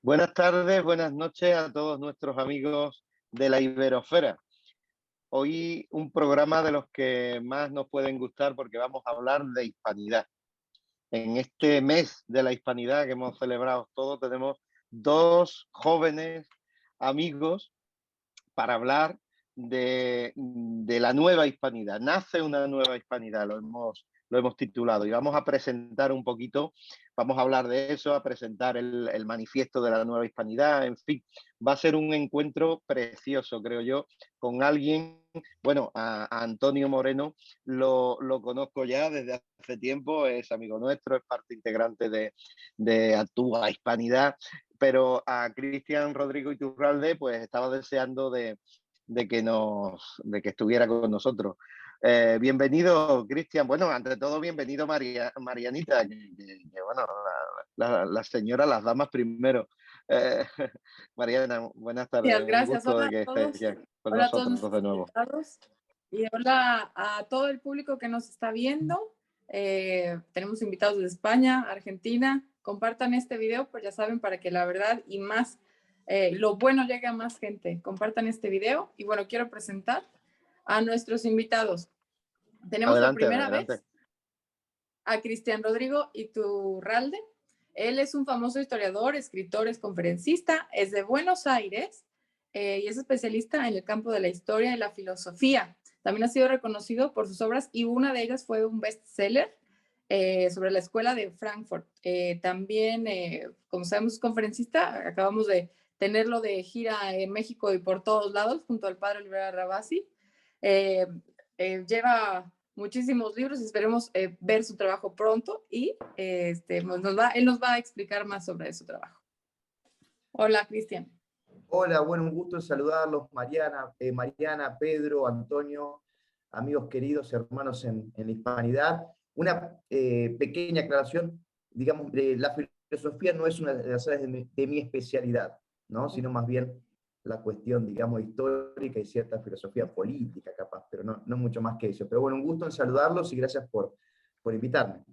Buenas tardes, buenas noches a todos nuestros amigos de la Iberosfera. Hoy un programa de los que más nos pueden gustar porque vamos a hablar de hispanidad. En este mes de la hispanidad que hemos celebrado todos, tenemos dos jóvenes amigos para hablar de la nueva hispanidad. Nace una nueva hispanidad, lo hemos titulado, y vamos a presentar un poquito, vamos a hablar de eso, a presentar el manifiesto de la nueva hispanidad, en fin, va a ser un encuentro precioso, creo yo, con alguien, bueno, a Antonio Moreno lo conozco ya desde hace tiempo, es amigo nuestro, es parte integrante de Actúa Hispanidad, pero a Cristian Rodrigo Iturralde pues estaba deseando de que estuviera con nosotros. Bienvenido, Cristian. Bueno, ante todo, bienvenido, Marianita, que, bueno, la señora, las damas primero. Eh, Mariana, buenas tardes. Gracias, Un gracias. gusto Hola de a que estés todos. ya con Hola a todos nosotros de nuestros nuevo. invitados y hola a todo el público que nos está viendo. Tenemos invitados de España, Argentina. Compartan este video, pues ya saben, para que la verdad y más lo bueno llegue a más gente. Compartan este video y bueno, quiero presentar a nuestros invitados. Tenemos por Adelante, primera adelante. vez a Cristian Rodrigo Iturralde. Él es un famoso historiador, escritor, es conferencista, es de Buenos Aires y es especialista en el campo de la historia y la filosofía. También ha sido reconocido por sus obras y una de ellas fue un bestseller sobre la escuela de Frankfurt. También, como sabemos, es conferencista. Acabamos de tenerlo de gira en México y por todos lados junto al padre Olivera Rabasi. Lleva muchísimos libros, esperemos ver su trabajo pronto y él nos va a explicar más sobre su trabajo. Hola, Cristian. Hola, bueno, un gusto en saludarlos, Mariana, Pedro, Antonio, amigos queridos, hermanos en la hispanidad. Una pequeña aclaración, digamos, la filosofía no es una de las áreas de mi especialidad, ¿no? Sino más bien la cuestión, digamos, histórica y cierta filosofía política, capaz, pero no mucho más que eso. Pero bueno, un gusto en saludarlos y gracias por invitarme.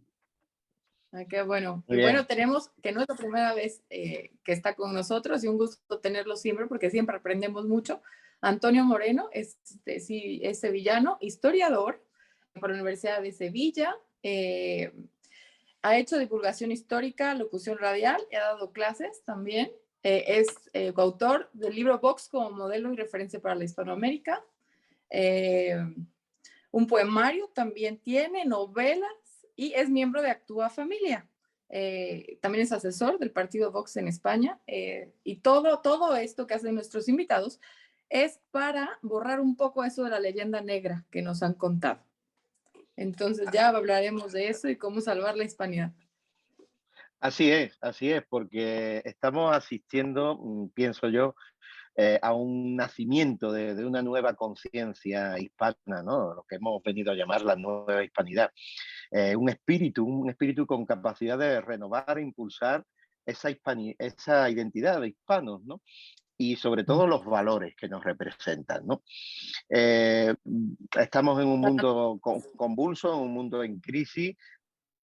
Qué bueno. Muy Y bien. bueno, tenemos que no es la primera vez que está con nosotros y un gusto tenerlo siempre porque siempre aprendemos mucho. Antonio Moreno sí, es sevillano, historiador por la Universidad de Sevilla. Ha hecho divulgación histórica, locución radial y ha dado clases también. Es coautor del libro Vox como modelo y referencia para la Hispanoamérica. Un poemario también tiene, novelas y es miembro de Actúa Familia. También es asesor del partido Vox en España y todo esto que hacen nuestros invitados es para borrar un poco eso de la leyenda negra que nos han contado. Entonces ya hablaremos de eso y cómo salvar la hispanidad. Así es, porque estamos asistiendo, pienso yo, a un nacimiento de una nueva conciencia hispana, ¿no? Lo que hemos venido a llamar la nueva hispanidad. Un espíritu con capacidad de renovar e impulsar esa identidad de hispanos, ¿no? Y sobre todo los valores que nos representan, ¿no? Estamos en un mundo convulso, en un mundo en crisis,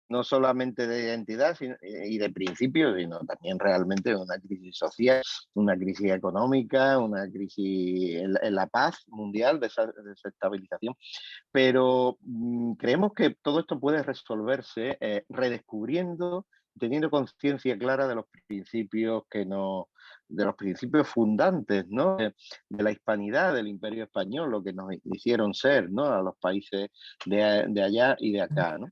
no solamente de identidad y de principios, sino también realmente una crisis social, una crisis económica, una crisis en la paz mundial, de esa desestabilización. Pero creemos que todo esto puede resolverse redescubriendo, teniendo conciencia clara de los principios de los principios fundantes, ¿no? De la hispanidad, del Imperio Español, lo que nos hicieron ser, ¿no? A los países de allá y de acá, ¿no?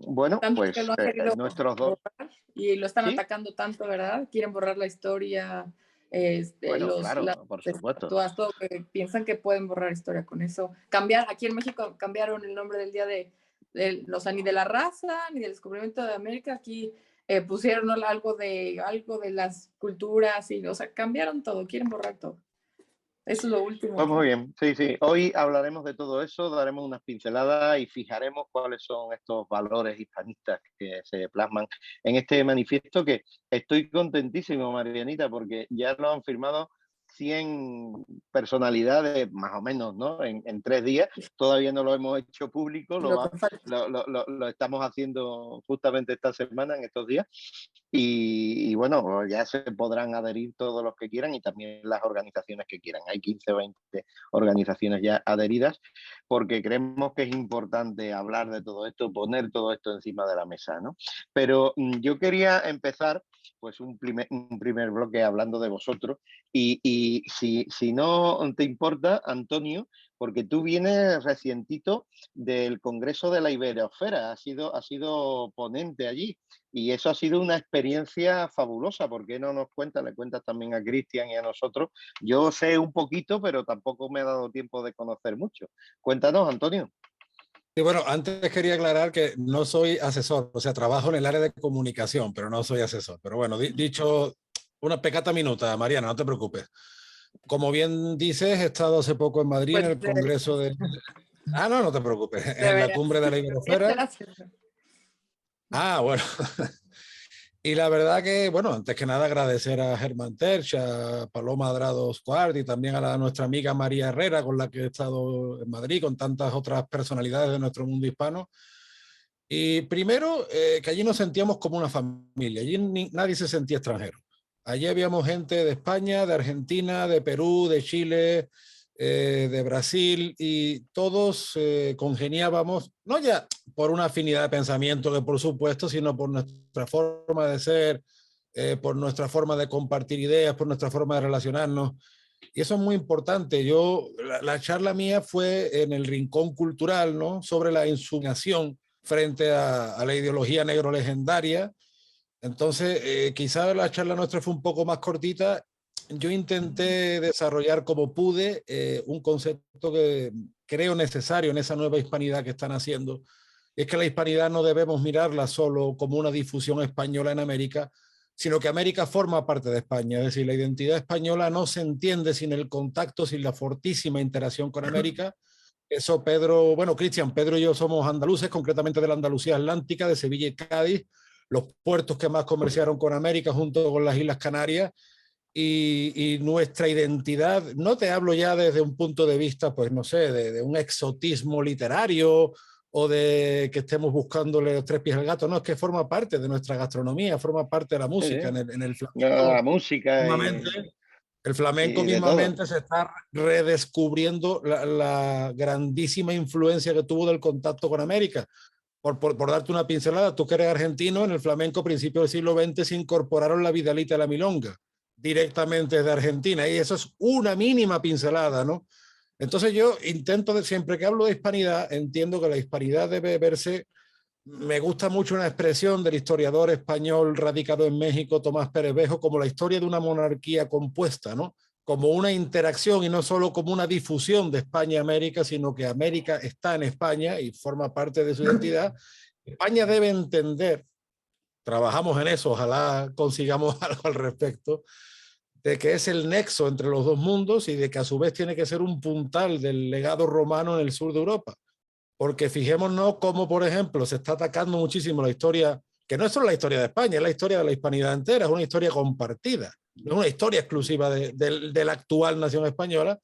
Bueno, Tanto que pues lo han querido nuestros dos. borrar y lo están ¿Sí? atacando tanto, ¿verdad? Quieren borrar la historia, Bueno, las claro, por supuesto. estatuas, todo, que piensan que pueden borrar historia con eso. Cambiar, aquí en México cambiaron el nombre del día o sea, ni de la raza, ni del descubrimiento de América, aquí pusieron algo de las culturas, y, o sea, cambiaron todo, quieren borrar todo. Eso es lo último. Pues muy bien, sí, sí. Hoy hablaremos de todo eso, daremos unas pinceladas y fijaremos cuáles son estos valores hispanistas que se plasman en este manifiesto, que estoy contentísimo, Marianita, porque ya lo han firmado 100 personalidades, más o menos, ¿no? En 3 días. Todavía no lo hemos hecho público, lo estamos haciendo justamente esta semana, en estos días. Y bueno, ya se podrán adherir todos los que quieran y también las organizaciones que quieran. Hay 15 o 20 organizaciones ya adheridas, porque creemos que es importante hablar de todo esto, poner todo esto encima de la mesa, ¿no? Pero yo quería empezar pues un primer bloque hablando de vosotros y si no te importa, Antonio, porque tú vienes recientito del Congreso de la Iberosfera, has sido ponente allí y eso ha sido una experiencia fabulosa. ¿Por qué no nos cuentas? Le cuentas también a Cristian y a nosotros. Yo sé un poquito, pero tampoco me ha dado tiempo de conocer mucho. Cuéntanos, Antonio. Y bueno, antes quería aclarar que no soy asesor, o sea, trabajo en el área de comunicación, pero no soy asesor. Pero bueno, dicho una pecata minuta, Mariana, no te preocupes. Como bien dices, he estado hace poco en Madrid, Pues en el Congreso de... Ah, no, no te preocupes, en la deberías. cumbre de la Iberosfera. Ah, bueno. Y la verdad que, bueno, antes que nada agradecer a Germán Terch, a Paloma Adrados Cuart y también a nuestra amiga María Herrera, con la que he estado en Madrid, con tantas otras personalidades de nuestro mundo hispano. Y primero, que allí nos sentíamos como una familia, allí nadie se sentía extranjero. Allí habíamos gente de España, de Argentina, de Perú, de Chile, de Brasil, y todos congeniábamos, no ya por una afinidad de pensamiento, que por supuesto, sino por nuestra forma de ser, por nuestra forma de compartir ideas, por nuestra forma de relacionarnos. Y eso es muy importante. La charla mía fue en el Rincón Cultural, ¿no? Sobre la insumisión frente a la ideología negro legendaria. Entonces, quizá la charla nuestra fue un poco más cortita. Yo intenté desarrollar como pude un concepto que creo necesario en esa nueva hispanidad que están haciendo. Es que la hispanidad no debemos mirarla solo como una difusión española en América, sino que América forma parte de España. Es decir, la identidad española no se entiende sin el contacto, sin la fortísima interacción con América. Eso Pedro, bueno, Cristian, Pedro y yo somos andaluces, concretamente de la Andalucía Atlántica, de Sevilla y Cádiz, los puertos que más comerciaron con América junto con las Islas Canarias, y nuestra identidad, no te hablo ya desde un punto de vista, pues no sé, de un exotismo literario o de que estemos buscándole los tres pies al gato, no, es que forma parte de nuestra gastronomía, forma parte de la música, en el flamenco. La música El flamenco y de todo. mismamente se está redescubriendo la grandísima influencia que tuvo del contacto con América. Por darte una pincelada, tú que eres argentino, en el flamenco a principios del siglo XX se incorporaron la vidalita y la milonga directamente de Argentina, y eso es una mínima pincelada, ¿no? Entonces yo intento, siempre que hablo de hispanidad, entiendo que la hispanidad debe verse. Me gusta mucho una expresión del historiador español radicado en México, Tomás Pérez Bejo, como la historia de una monarquía compuesta, ¿no? Como una interacción y no solo como una difusión de España a América, sino que América está en España y forma parte de su identidad. España debe entender, trabajamos en eso, ojalá consigamos algo al respecto, de que es el nexo entre los dos mundos y de que a su vez tiene que ser un puntal del legado romano en el sur de Europa. Porque fijémonos cómo, por ejemplo, se está atacando muchísimo la historia, que no es solo la historia de España, es la historia de la hispanidad entera, es una historia compartida, no es una historia exclusiva de la actual nación española.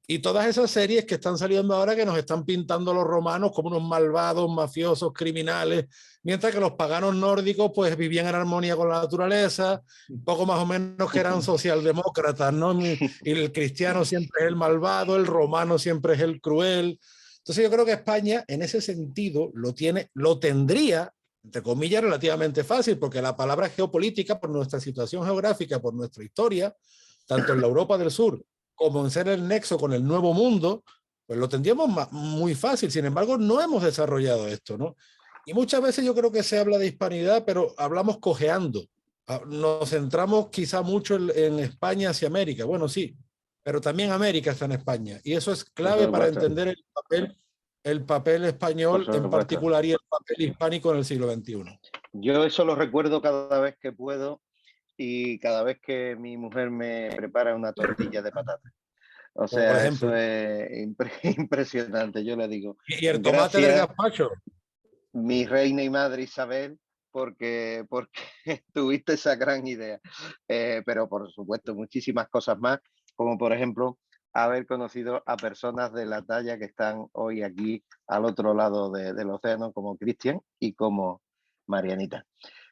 Y todas esas series que están saliendo ahora que nos están pintando a los romanos como unos malvados, mafiosos, criminales, mientras que los paganos nórdicos pues vivían en armonía con la naturaleza, poco más o menos que eran socialdemócratas, ¿no? Y el cristiano siempre es el malvado, el romano siempre es el cruel. Entonces yo creo que España en ese sentido lo tendría, entre comillas, relativamente fácil, porque la palabra geopolítica, por nuestra situación geográfica, por nuestra historia, tanto en la Europa del Sur como en ser el nexo con el Nuevo Mundo, pues lo tendríamos muy fácil. Sin embargo, no hemos desarrollado esto, ¿no? Y muchas veces yo creo que se habla de hispanidad, pero hablamos cojeando. Nos centramos quizá mucho en España hacia América. Bueno, sí, pero también América está en España. Y eso es clave para entender el papel español en particular y el papel hispánico en el siglo XXI. Yo eso lo recuerdo cada vez que puedo y cada vez que mi mujer me prepara una tortilla de patata. O sea, eso es impresionante, yo le digo. Y el tomate del gazpacho. Mi reina y madre Isabel, porque tuviste esa gran idea. Pero por supuesto, muchísimas cosas más. como por ejemplo haber conocido a personas de la talla que están hoy aquí al otro lado del océano, como Cristian y como Marianita.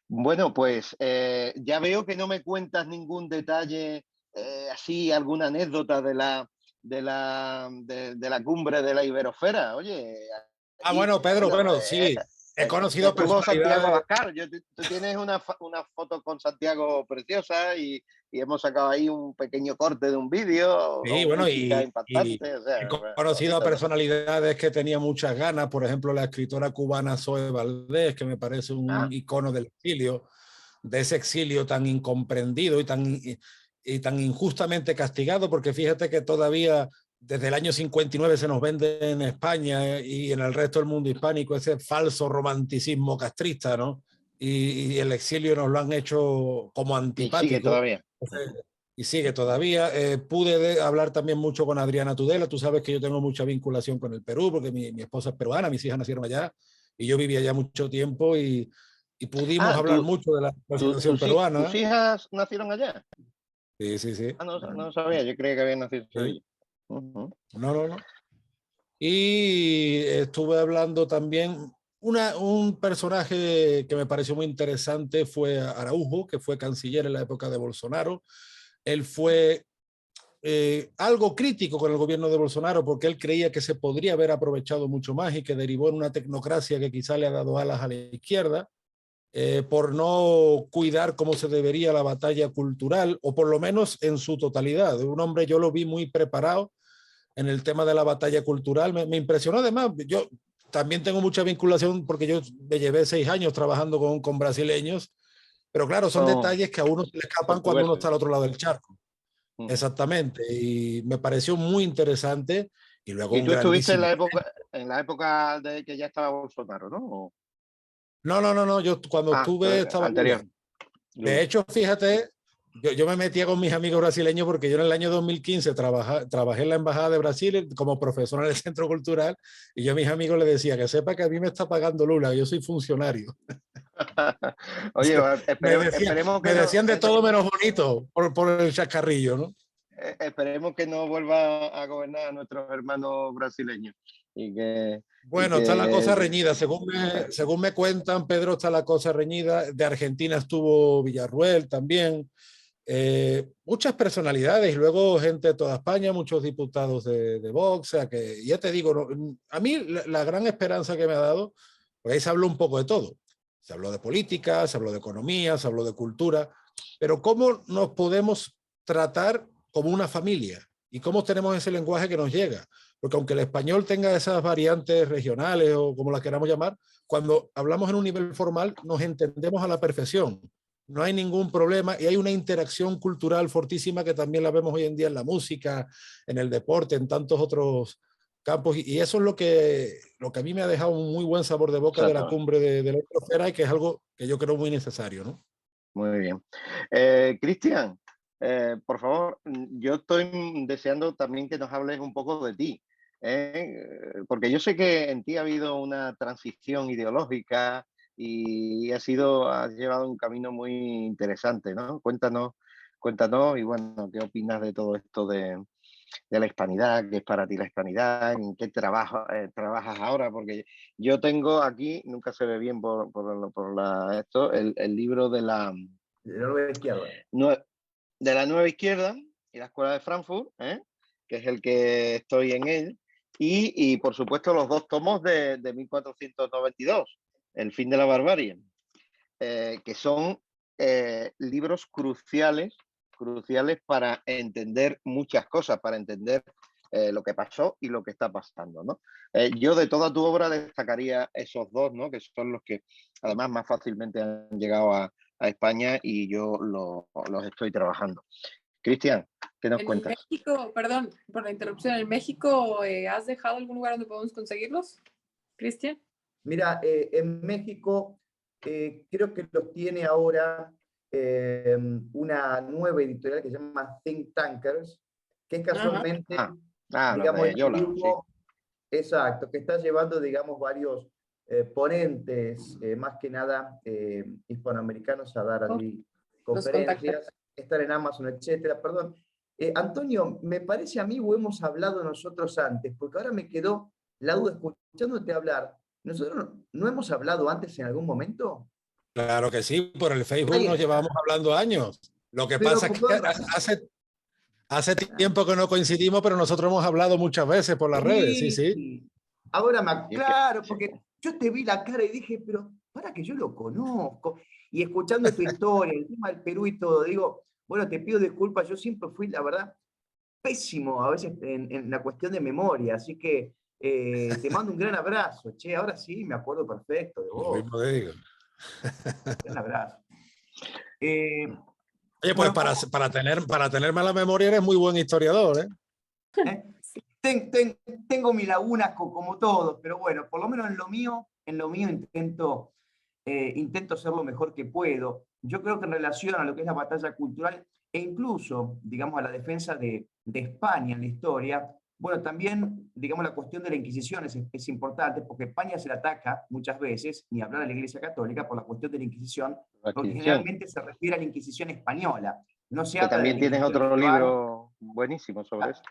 Bueno, pues ya veo que no me cuentas ningún detalle, así, alguna anécdota de la cumbre de la Iberosfera. Oye, aquí, Bueno, Pedro, bueno, bueno, sí, he conocido estuvo Santiago personalidades. Abascal. Tú tienes una foto con Santiago preciosa y hemos sacado ahí un pequeño corte de un vídeo Sí, con bueno, música y impactante. O he sea, conocido a bonito, ¿no? personalidades que tenían muchas ganas, por ejemplo, la escritora cubana Zoe Valdés, que me parece un Ah, icono del exilio, de ese exilio tan incomprendido y tan injustamente castigado, porque fíjate que todavía desde el año 59 se nos vende en España y en el resto del mundo hispánico ese falso romanticismo castrista, ¿no? Y el exilio nos lo han hecho como y sigue antipático. todavía. Y sigue todavía. Hablar también mucho con Adriana Tudela. Tú sabes que yo tengo mucha vinculación con el Perú, porque mi esposa es peruana, mis hijas nacieron allá y yo vivía allá mucho tiempo y pudimos Ah, hablar mucho de la situación tus peruana. hijas nacieron allá. Sí, sí, sí. Ah, no, no sabía, yo creía que habían nacido en Sí. Sevilla. Uh-huh. No, no, no. Y estuve hablando también, un personaje que me pareció muy interesante fue Araujo, que fue canciller en la época de Bolsonaro. Él fue algo crítico con el gobierno de Bolsonaro porque él creía que se podría haber aprovechado mucho más y que derivó en una tecnocracia que quizá le ha dado alas a la izquierda por no cuidar como se debería la batalla cultural, o por lo menos en su totalidad. Un hombre, yo lo vi muy preparado en el tema de la batalla cultural. Me impresionó además. Yo también tengo mucha vinculación porque yo me llevé 6 años trabajando con brasileños, pero claro, son Son detalles que a uno se le escapan cuando uno portugueses. está al otro lado del charco. Uh-huh. Exactamente, y me pareció muy interesante y luego Y un tú estuviste grandísimo. en la época de que ya estaba Bolsonaro, ¿no? No, no, no, no, yo cuando Ah, estuve estaba Lula. anterior. De Lula. hecho, fíjate, yo me metía con mis amigos brasileños porque yo en el año 2015 trabajé en la Embajada de Brasil como profesor en el Centro Cultural y yo a mis amigos les decía que sepa que a mí me está pagando Lula, yo soy funcionario. Oye, Me decían, esperemos me que no, decían de todo menos bonito por el chacarrillo, ¿no? esperemos que no vuelva a gobernar a nuestros hermanos brasileños y Bueno, está la cosa que reñida. Según me cuentan, Pedro, está la cosa reñida. De Argentina estuvo Villarruel también. Muchas personalidades y luego gente de toda España, muchos diputados de Vox. O sea que ya te digo, a mí la gran esperanza que me ha dado, porque ahí se habló un poco de todo. Se habló de política, se habló de economía, se habló de cultura, pero ¿cómo nos podemos tratar como una familia? ¿Y cómo tenemos ese lenguaje que nos llega? Porque aunque el español tenga esas variantes regionales o como las queramos llamar, cuando hablamos en un nivel formal nos entendemos a la perfección. No hay ningún problema y hay una interacción cultural fortísima que también la vemos hoy en día en la música, en el deporte, en tantos otros campos. Y eso es lo que a mí me ha dejado un muy buen sabor de boca de la exacto, cumbre de la Iberosfera y que es algo que yo creo muy necesario, ¿no? muy bien. Cristian, por favor, yo estoy deseando también que nos hables un poco de ti, porque yo sé que en ti ha habido una transición ideológica y has llevado un camino muy interesante, ¿no? Cuéntanos y bueno, ¿qué opinas de todo esto de la hispanidad? ¿Qué es para ti la hispanidad? ¿En qué trabajas ahora? Porque yo tengo aquí, nunca se ve bien el libro De la nueva izquierda. de la nueva izquierda y la escuela de Frankfurt, que es el que estoy en él, y por supuesto los dos tomos de 1492, El fin de la barbarie, que son libros cruciales para entender muchas cosas, para entender lo que pasó y lo que está pasando, ¿no? Yo de toda tu obra destacaría esos dos, ¿no? Que son los que además más fácilmente han llegado a España y yo los estoy trabajando. Cristian, ¿qué nos En cuentas? México, perdón por la interrupción, ¿en México has dejado algún lugar donde podemos conseguirlos, Cristian? Mira, en México creo que los tiene ahora una nueva editorial que se llama Think Tankers, que es Ajá. casualmente, Los digamos, de este Yola, sí. grupo, exacto, que está llevando, digamos, varios ponentes, más que nada hispanoamericanos, a dar allí Los contactos. conferencias, estar en Amazon, etcétera. Perdón, Antonio, me parece a mí, o hemos hablado nosotros antes, porque ahora me quedó la duda escuchándote hablar. ¿Nosotros no hemos hablado antes en algún momento? Claro que sí, por el Facebook Ahí nos llevamos está. hablando años. Lo que Pero pasa es con que toda razón. hace tiempo que no coincidimos, pero nosotros hemos hablado muchas veces por las redes, sí, sí. Sí. Ahora Y es que, claro, porque yo te vi la cara y dije, pero para que yo lo conozco. Y escuchando tu historia, el tema del Perú y todo, digo, bueno, te pido disculpas, yo siempre fui, la verdad, pésimo a veces en la cuestión de memoria, así que te mando un gran abrazo, che, ahora sí me acuerdo perfecto de Lo vos, mismo te digo. gran abrazo. Eh, Oye, pues bueno, para tener mala memoria eres muy buen historiador, ¿eh? ¿eh? Tengo mis lagunas como todos, pero bueno, por lo menos en lo mío intento ser lo mejor que puedo. Yo creo que en relación a lo que es la batalla cultural e incluso, digamos, a la defensa de España en la historia, bueno, también, digamos, la cuestión de la Inquisición es importante porque España se le ataca muchas veces, ni hablar de la Iglesia Católica, por la cuestión de la Inquisición, la porque Inquisición, generalmente se refiere a la Inquisición española. No se que habla de la también tienes Inquisición otro medieval, libro buenísimo sobre eso.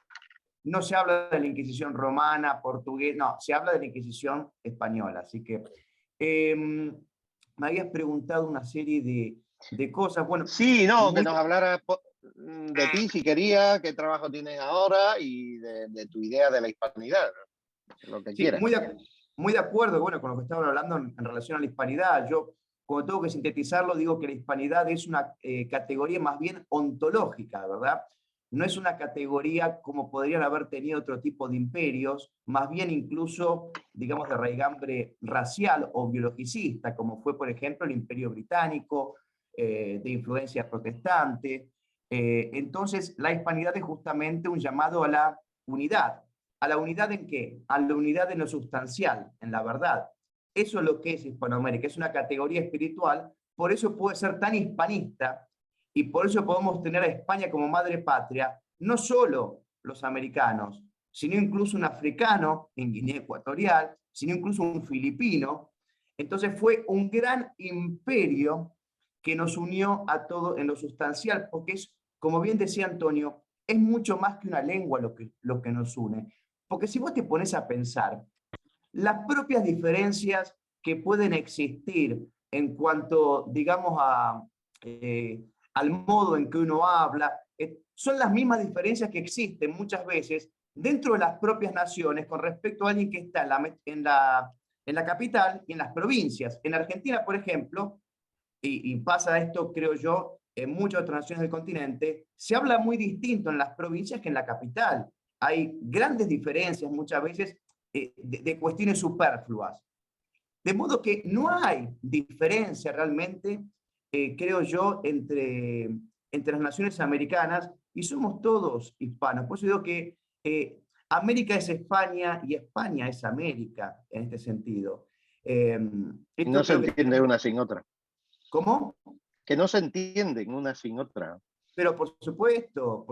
no se habla de la Inquisición romana, portuguesa, no, se habla de la Inquisición española. Así que me habías preguntado una serie de cosas. Bueno, Sí, no, que muy, nos hablaras de ti, si querías, qué trabajo tienes ahora y de tu idea de la hispanidad, lo que sí, quieras. muy de acuerdo, bueno, con lo que estaban hablando en relación a la hispanidad. Yo, como tengo que sintetizarlo, digo que la hispanidad es una categoría más bien ontológica, ¿verdad? No es una categoría como podrían haber tenido otro tipo de imperios, más bien incluso, digamos, de raigambre racial o biologicista, como fue, por ejemplo, el Imperio Británico, de influencia protestante. Entonces, la hispanidad es justamente un llamado a la unidad. ¿A la unidad en qué? A la unidad en lo sustancial, en la verdad. Eso es lo que es Hispanoamérica, es una categoría espiritual, por eso puede ser tan hispanista y por eso podemos tener a España como madre patria, no solo los americanos, sino incluso un africano en Guinea Ecuatorial, sino incluso un filipino. Entonces fue un gran imperio que nos unió a todo en lo sustancial, porque es, como bien decía Antonio, es mucho más que una lengua lo que nos une. Porque si vos te pones a pensar, las propias diferencias que pueden existir en cuanto, digamos, al modo en que uno habla, son las mismas diferencias que existen muchas veces dentro de las propias naciones con respecto a alguien que está en la capital y en las provincias. En Argentina, por ejemplo, y pasa esto, creo yo, en muchas otras naciones del continente, se habla muy distinto en las provincias que en la capital. Hay grandes diferencias muchas veces de cuestiones superfluas. De modo que no hay diferencia realmente, creo yo, entre las naciones americanas y somos todos hispanos. Por eso digo que América es España y España es América en este sentido. Y no Esto se creo que entiende tenemos. una sin otra. ¿Cómo? Que no se entienden una sin otra. Pero por supuesto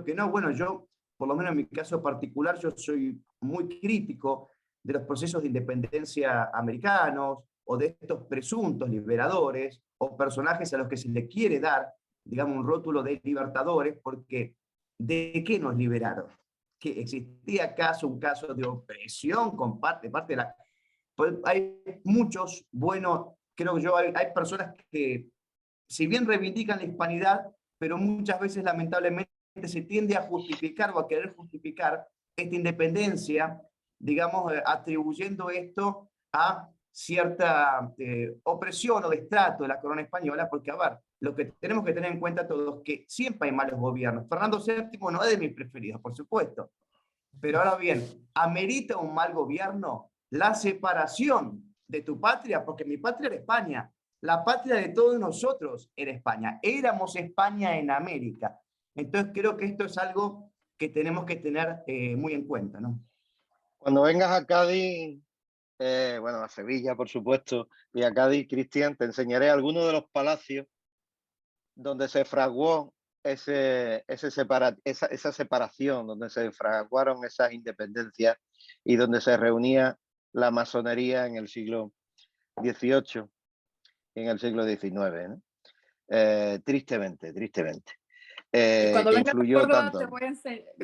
que no. Bueno, yo, por lo menos en mi caso particular, yo soy muy crítico de los procesos de independencia americanos o de estos presuntos liberadores o personajes a los que se le quiere dar, digamos, un rótulo de libertadores, porque ¿de qué nos liberaron? ¿Que existía acaso un caso de opresión de parte de la... Pues hay muchos, bueno, creo yo, hay personas que si bien reivindican la hispanidad, pero muchas veces lamentablemente se tiende a justificar o a querer justificar esta independencia, digamos, atribuyendo esto a cierta opresión o destrato de la corona española, porque a ver, lo que tenemos que tener en cuenta todos es que siempre hay malos gobiernos. Fernando VII no es de mis preferidos, por supuesto, pero ahora bien, ¿amerita un mal gobierno la separación de tu patria? Porque mi patria era España, la patria de todos nosotros era España, éramos España en América. Entonces creo que esto es algo que tenemos que tener muy en cuenta, ¿no? Cuando vengas a Cádiz, bueno, a Sevilla, por supuesto, y a Cádiz, Cristian, te enseñaré algunos de los palacios donde se fraguó esa separación, donde se fraguaron esas independencias y donde se reunía la masonería en el siglo XVIII y en el siglo XIX, ¿no? Tristemente, tristemente. Y cuando que vengas a influyó Córdoba tanto.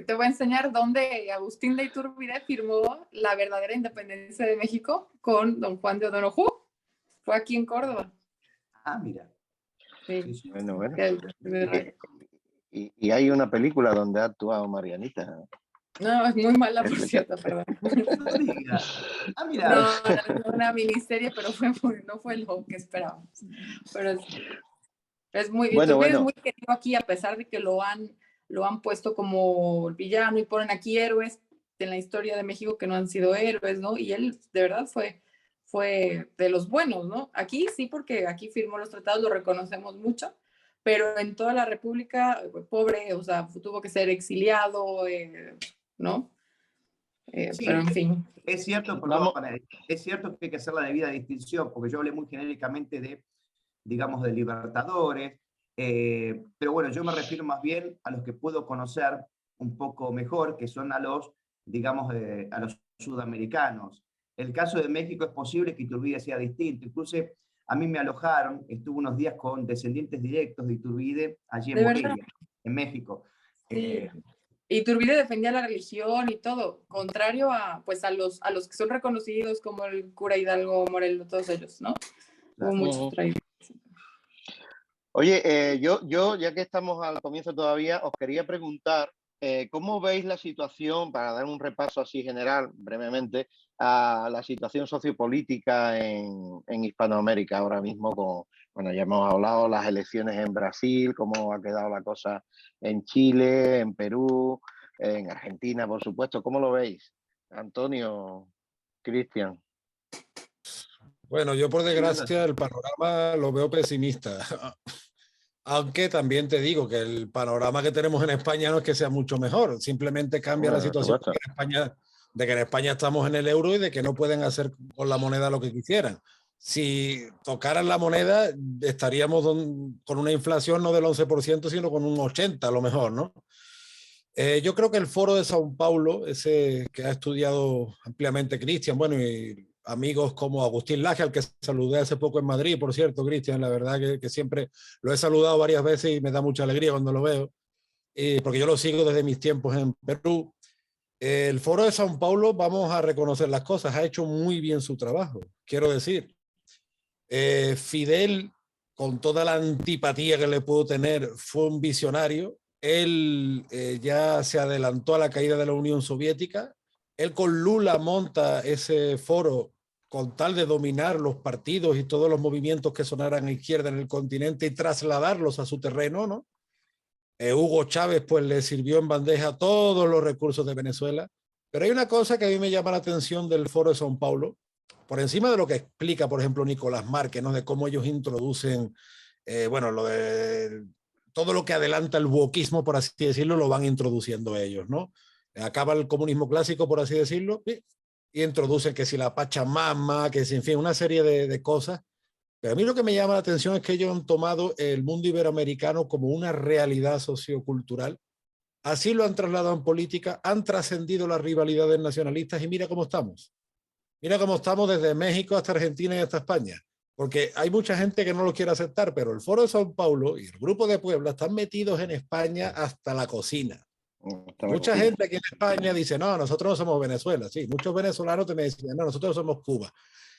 te voy a enseñar dónde Agustín de Iturbide firmó la verdadera independencia de México con don Juan de O'Donoghue. Fue aquí en Córdoba. Ah, mira. Sí. Sí, sí. Bueno, bueno. Que- Y hay una película donde ha actuado Marianita. No, es muy mala, por cierto, perdón. No diga. Ah, mira. No, es una miniserie, pero no fue lo que esperábamos. Pero es muy, Bueno, Iturbide es bueno, muy querido aquí, a pesar de que lo han puesto como el villano y ponen aquí héroes en la historia de México que no han sido héroes, ¿no? Y él de verdad fue de los buenos, ¿no? Aquí sí, porque aquí firmó los tratados, lo reconocemos mucho, pero en toda la República, pobre, o sea, tuvo que ser exiliado, ¿no? Sí, Pero en fin. es cierto, perdón, vamos, es cierto que hay que hacer la debida distinción, porque yo hablé muy genéricamente de, digamos, de libertadores, pero bueno, yo me refiero más bien a los que puedo conocer un poco mejor, que son a los, digamos, a los sudamericanos. El caso de México es posible que Iturbide sea distinto, incluso a mí me alojaron, estuve unos días con descendientes directos de Iturbide allí en De verdad, Morelia, en México. sí. Iturbide defendía la religión y todo, contrario a, pues, a los que son reconocidos como el cura Hidalgo, Morelos, todos ellos, ¿no? Hubo muchos traidores. oye, yo, ya que estamos al comienzo todavía, os quería preguntar cómo veis la situación, para dar un repaso así general, brevemente, a la situación sociopolítica en Hispanoamérica ahora mismo, bueno, ya hemos hablado las elecciones en Brasil, cómo ha quedado la cosa en Chile, en Perú, en Argentina, por supuesto. ¿Cómo lo veis? Antonio, Cristian. Bueno, yo por desgracia el panorama lo veo pesimista. Aunque también te digo que el panorama que tenemos en España no es que sea mucho mejor, simplemente cambia la Bueno, por situación supuesto. de que en España estamos en el euro y de que no pueden hacer con la moneda lo que quisieran. Si tocaran la moneda, estaríamos con una inflación no del 11%, sino con un 80% a lo mejor, ¿no? Yo creo que el foro de Sao Paulo, ese que ha estudiado ampliamente Cristian, bueno, y amigos como Agustín Laje, al que saludé hace poco en Madrid, por cierto, Cristian, la verdad que siempre lo he saludado varias veces y me da mucha alegría cuando lo veo, porque yo lo sigo desde mis tiempos en Perú. El foro de Sao Paulo, vamos a reconocer las cosas, ha hecho muy bien su trabajo, quiero decir. Fidel, con toda la antipatía que le puedo tener, fue un visionario. Él ya se adelantó a la caída de la Unión Soviética. Él con Lula monta ese foro con tal de dominar los partidos y todos los movimientos que sonaran a izquierda en el continente y trasladarlos a su terreno, ¿no? Hugo Chávez pues le sirvió en bandeja todos los recursos de Venezuela. Pero hay una cosa que a mí me llama la atención del foro de São Paulo, por encima de lo que explica, por ejemplo, Nicolás Márquez, ¿no? De cómo ellos introducen, bueno, todo lo que adelanta el wokismo, por así decirlo, lo van introduciendo ellos, ¿no? Acaba el comunismo clásico, por así decirlo, y introducen que si la Pachamama, que si, en fin, una serie de cosas. Pero a mí lo que me llama la atención es que ellos han tomado el mundo iberoamericano como una realidad sociocultural. Así lo han trasladado en política, han trascendido las rivalidades nacionalistas y mira cómo estamos. Mira cómo estamos desde México hasta Argentina y hasta España. Porque hay mucha gente que no lo quiere aceptar, pero el Foro de São Paulo y el Grupo de Puebla están metidos en España hasta la cocina. Mucha gente aquí en España dice, no, nosotros no somos Venezuela. Sí, muchos venezolanos te me decían, no, nosotros somos Cuba.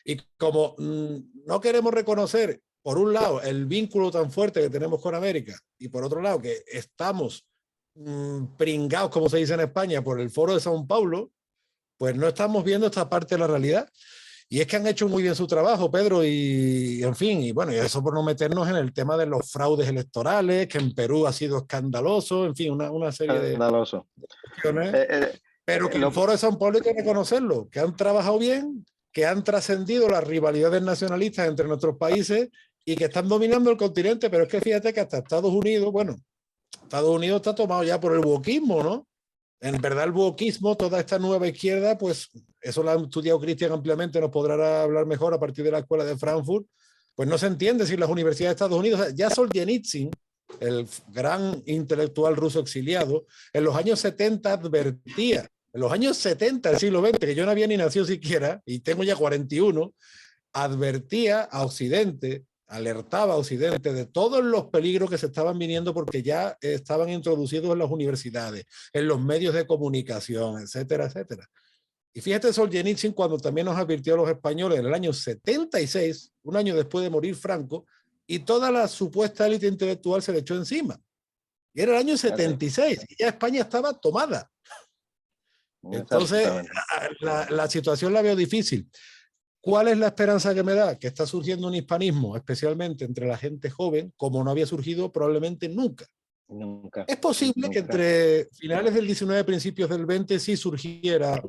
Y como no queremos reconocer, por un lado, el vínculo tan fuerte que tenemos con América, y por otro lado, que estamos pringados, como se dice en España, por el Foro de São Paulo, pues no estamos viendo esta parte de la realidad. Y es que han hecho muy bien su trabajo, Pedro, y en fin, y bueno, y eso por no meternos en el tema de los fraudes electorales, que en Perú ha sido escandaloso, en fin, una serie de cuestiones. Pero que el Foro de São Paulo hay que reconocerlo, que han trabajado bien, que han trascendido las rivalidades nacionalistas entre nuestros países y que están dominando el continente, pero es que fíjate que hasta Estados Unidos, bueno, Estados Unidos está tomado ya por el wokismo, ¿no? En verdad el wokismo, toda esta nueva izquierda, pues eso lo ha estudiado Cristian ampliamente, nos podrá hablar mejor a partir de la escuela de Frankfurt, pues no se entiende si las universidades de Estados Unidos, ya Solzhenitsyn, el gran intelectual ruso exiliado, en los años 70 advertía, en los años 70 del siglo XX, que yo no había ni nacido siquiera, y tengo ya 41, advertía a Occidente alertaba a Occidente de todos los peligros que se estaban viniendo porque ya estaban introducidos en las universidades, en los medios de comunicación, etcétera, etcétera. Y fíjate Solzhenitsyn cuando también nos advirtió a los españoles en el año 76, un año después de morir Franco, y toda la supuesta élite intelectual se le echó encima. Y era el año 76, y ya España estaba tomada. Entonces, la situación la veo difícil. ¿Cuál es la esperanza que me da? Que está surgiendo un hispanismo, especialmente entre la gente joven, como no había surgido probablemente nunca. Nunca. Es posible que entre finales del 19 y principios del 20 sí surgiera,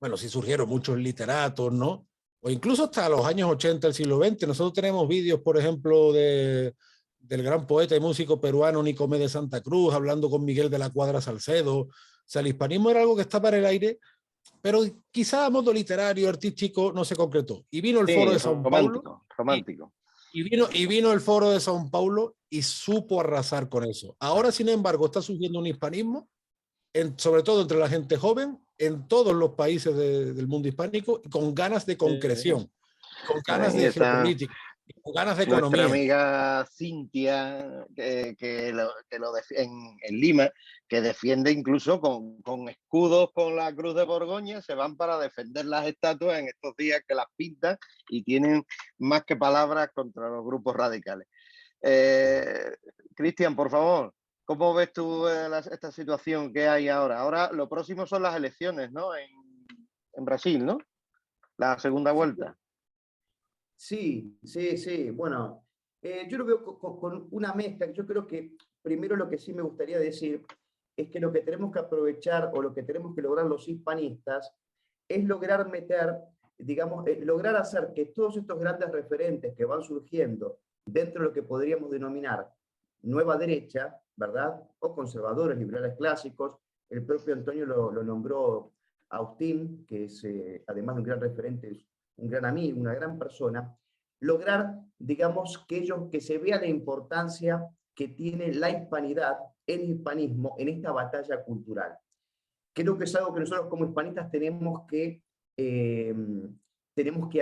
bueno, sí surgieron muchos literatos, ¿no? O incluso hasta los años 80 del siglo XX. Nosotros tenemos vídeos, por ejemplo, del gran poeta y músico peruano Nicomé de Santa Cruz, hablando con Miguel de la Cuadra Salcedo. O sea, el hispanismo era algo que estaba en el aire, pero quizá a modo literario, artístico, no se concretó. Y vino el foro de São Paulo. Romántico. Y vino el foro de São Paulo y supo arrasar con eso. Ahora, sin embargo, está surgiendo un hispanismo, sobre todo entre la gente joven, en todos los países del mundo hispánico, con ganas de concreción, con ganas de geopolítica, con ganas de economía. Nuestra amiga Cintia, en Lima, que defiende incluso con escudos con la Cruz de Borgoña, se van para defender las estatuas en estos días que las pintan y tienen más que palabras contra los grupos radicales. Cristian, por favor, ¿cómo ves tú esta situación que hay ahora? Ahora lo próximo son las elecciones, ¿no? En Brasil, ¿no? La segunda vuelta. Sí. Bueno, yo lo veo con una mezcla. Yo creo que primero lo que sí me gustaría decir es que lo que tenemos que aprovechar o lo que tenemos que lograr los hispanistas es lograr meter, digamos, lograr hacer que todos estos grandes referentes que van surgiendo dentro de lo que podríamos denominar nueva derecha, ¿verdad? O conservadores, liberales clásicos. El propio Antonio lo nombró Agustín, que es, además de un gran referente, un gran amigo, una gran persona, lograr, digamos, que se vea la importancia que tiene la hispanidad, el hispanismo, en esta batalla cultural. Creo que es algo que nosotros como hispanistas tenemos que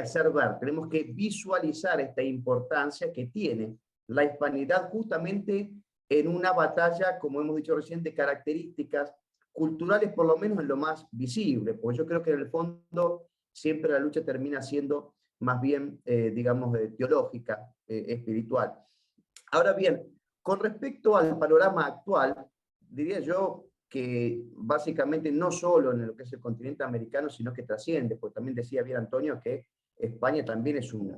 hacer ver, tenemos que visualizar esta importancia que tiene la hispanidad justamente en una batalla, como hemos dicho recién, de características culturales, por lo menos en lo más visible, porque yo creo que en el fondo siempre la lucha termina siendo más bien, digamos, teológica, espiritual. Ahora bien, con respecto al panorama actual, diría yo que básicamente no solo en lo que es el continente americano, sino que trasciende, porque también decía bien Antonio que España también es un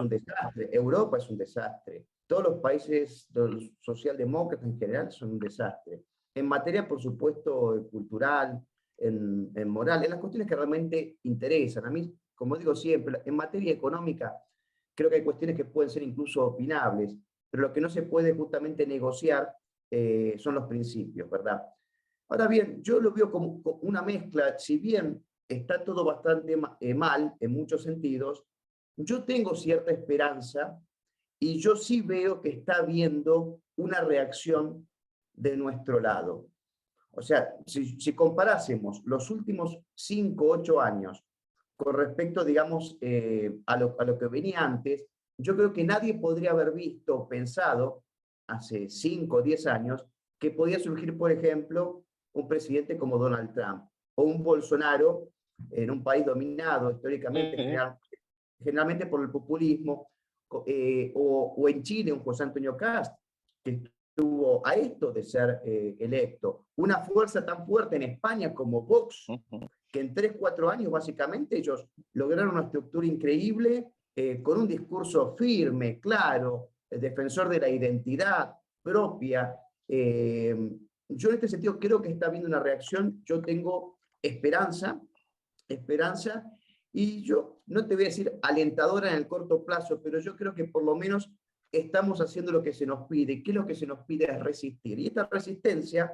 desastre, Europa es un desastre, todos los países los socialdemócratas en general son un desastre. En materia, por supuesto, cultural, en moral, en las cuestiones que realmente interesan. A mí, como digo siempre, en materia económica, creo que hay cuestiones que pueden ser incluso opinables, pero lo que no se puede justamente negociar son los principios, ¿verdad? Ahora bien, yo lo veo como una mezcla, si bien está todo bastante mal en muchos sentidos, yo tengo cierta esperanza y yo sí veo que está habiendo una reacción de nuestro lado. O sea, si comparásemos los últimos 5 o 8 años con respecto, digamos, a lo que venía antes, yo creo que nadie podría haber visto o pensado hace 5 o 10 años que podía surgir, por ejemplo, un presidente como Donald Trump o un Bolsonaro en un país dominado históricamente, generalmente por el populismo, o en Chile un José Antonio Kast, que estuvo a esto de ser electo. Una fuerza tan fuerte en España como Vox, que en 3 o 4 años básicamente ellos lograron una estructura increíble, con un discurso firme, claro, defensor de la identidad propia. Yo en este sentido creo que está habiendo una reacción, yo tengo esperanza, y yo no te voy a decir alentadora en el corto plazo, pero yo creo que por lo menos estamos haciendo lo que se nos pide. ¿Qué es lo que se nos pide? Es resistir. Y esta resistencia,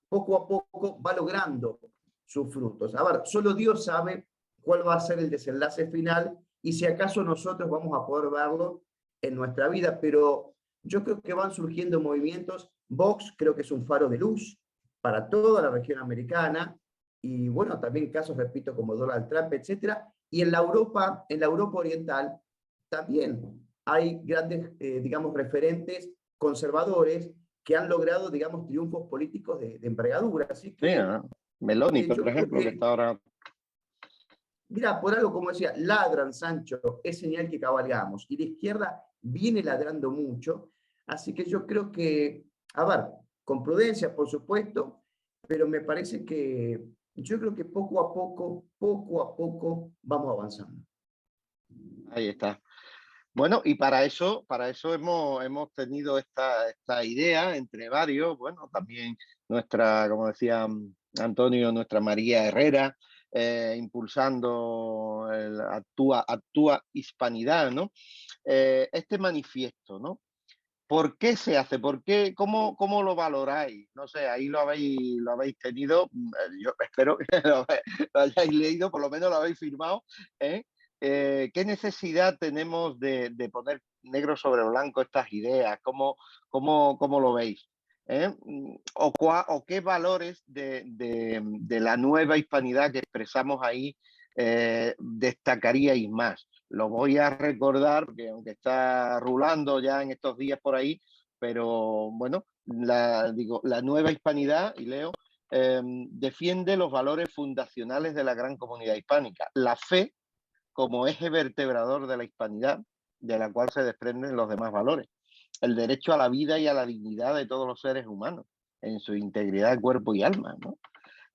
poco a poco, va logrando sus frutos. A ver, solo Dios sabe cuál va a ser el desenlace final y si acaso nosotros vamos a poder verlo en nuestra vida, pero yo creo que van surgiendo movimientos. Vox creo que es un faro de luz para toda la región americana, y bueno, también casos, repito, como Donald Trump, etcétera. Y en la Europa oriental también hay grandes, digamos, referentes conservadores que han logrado, digamos, triunfos políticos de envergadura. Así Sí, que ¿no? Meloni, yo por creo ejemplo, que que, está ahora... mira, por algo como decía, ladran, Sancho, es señal que cabalgamos. Y la izquierda viene ladrando mucho. Así que yo creo que, a ver, con prudencia, por supuesto, pero me parece que yo creo que poco a poco vamos avanzando. Ahí está. Bueno, y para eso hemos tenido esta idea entre varios, bueno, también nuestra, como decía Antonio, nuestra María Herrera, impulsando el Actúa Hispanidad, ¿no? Este manifiesto, ¿no? ¿Por qué se hace? ¿Por qué? ¿Cómo lo valoráis? No sé, ahí lo habéis tenido. Yo espero que lo hayáis leído, por lo menos lo habéis firmado. ¿Eh? ¿Qué necesidad tenemos de poner negro sobre blanco estas ideas? ¿Cómo lo veis? ¿Eh? ¿O qué valores de la nueva hispanidad que expresamos ahí destacaríais más? Lo voy a recordar porque aunque está rulando ya en estos días por ahí, pero bueno, la nueva hispanidad, y leo, defiende los valores fundacionales de la gran comunidad hispánica, la fe como eje vertebrador de la hispanidad, de la cual se desprenden los demás valores, el derecho a la vida y a la dignidad de todos los seres humanos, en su integridad de cuerpo y alma, ¿no?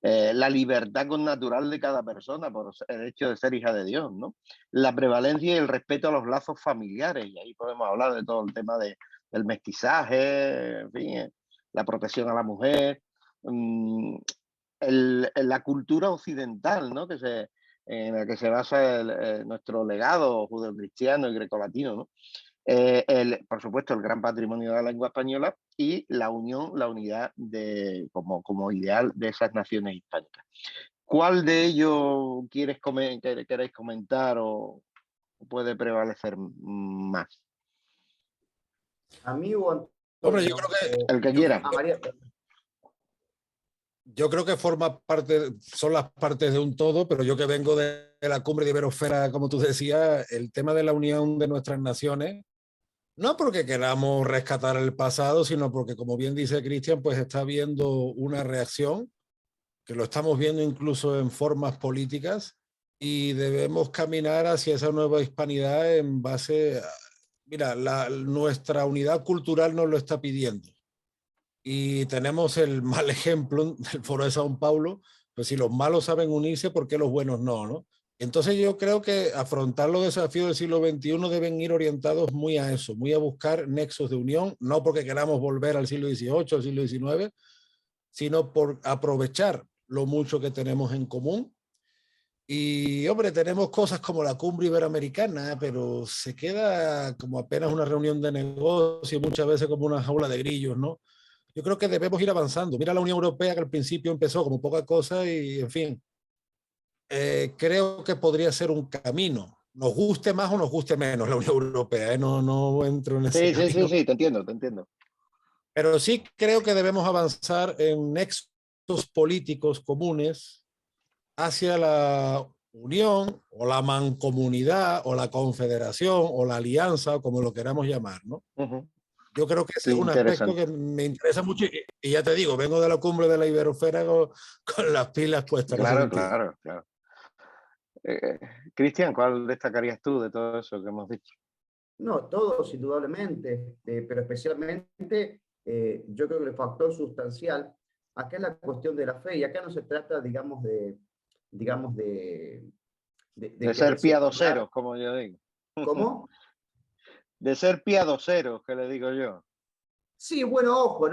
La libertad connatural de cada persona por el hecho de ser hija de Dios, ¿no? La prevalencia y el respeto a los lazos familiares, y ahí podemos hablar de todo el tema del mestizaje, en fin, la protección a la mujer, la cultura occidental, ¿no? En la que se basa nuestro legado judeocristiano y grecolatino, ¿no? Por supuesto, el gran patrimonio de la lengua española y la unión, la unidad como ideal de esas naciones hispánicas. ¿Cuál de ellos queréis comentar o puede prevalecer más? Amigo Hombre, yo Antonio, creo que, El que yo, quiera. María, yo creo que forma parte, son las partes de un todo, pero yo que vengo de la cumbre de Iberosfera, como tú decías, el tema de la unión de nuestras naciones, no porque queramos rescatar el pasado, sino porque, como bien dice Cristian, pues está habiendo una reacción, que lo estamos viendo incluso en formas políticas, y debemos caminar hacia esa nueva hispanidad en base a, mira, nuestra unidad cultural nos lo está pidiendo. Y tenemos el mal ejemplo del Foro de Sao Paulo, pues si los malos saben unirse, ¿por qué los buenos no? ¿No? Entonces yo creo que afrontar los desafíos del siglo XXI deben ir orientados muy a eso, muy a buscar nexos de unión, no porque queramos volver al siglo XVIII, al siglo XIX, sino por aprovechar lo mucho que tenemos en común. Y, hombre, tenemos cosas como la cumbre iberoamericana, pero se queda como apenas una reunión de negocio, muchas veces como una jaula de grillos, ¿no? Yo creo que debemos ir avanzando. Mira la Unión Europea, que al principio empezó como poca cosa y, en fin, creo que podría ser un camino. Nos guste más o nos guste menos la Unión Europea, ¿eh? No entro en ese camino. Sí, te entiendo, te entiendo. Pero sí creo que debemos avanzar en nexos políticos comunes hacia la unión o la mancomunidad o la confederación o la alianza, o como lo queramos llamar, ¿no? Yo creo que ese es un aspecto que Interesante. me interesa mucho y ya te digo, vengo de la cumbre de la Iberosfera con las pilas puestas en ese Claro, sentido. claro, claro. Cristian, ¿cuál destacarías tú de todo eso que hemos dicho? no, todos indudablemente, pero especialmente yo creo que el factor sustancial, acá es la cuestión de la fe, y acá no se trata, digamos, de De ser querer piadoseros, separar. como yo digo. ¿Cómo? De ser piadoseros, que le digo yo. Sí, bueno, ojo,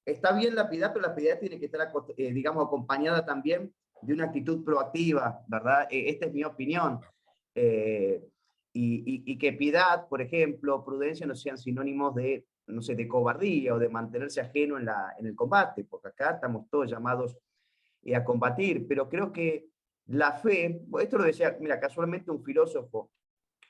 está bien la piedad, pero la piedad tiene que estar, digamos, acompañada también de una actitud proactiva, ¿verdad? Esta es mi opinión. Eh, y que piedad, por ejemplo, prudencia no sean sinónimos de, no sé, de cobardía o de mantenerse ajeno en el combate, porque acá estamos todos llamados a combatir, pero creo que la fe, esto lo decía, mira, casualmente un filósofo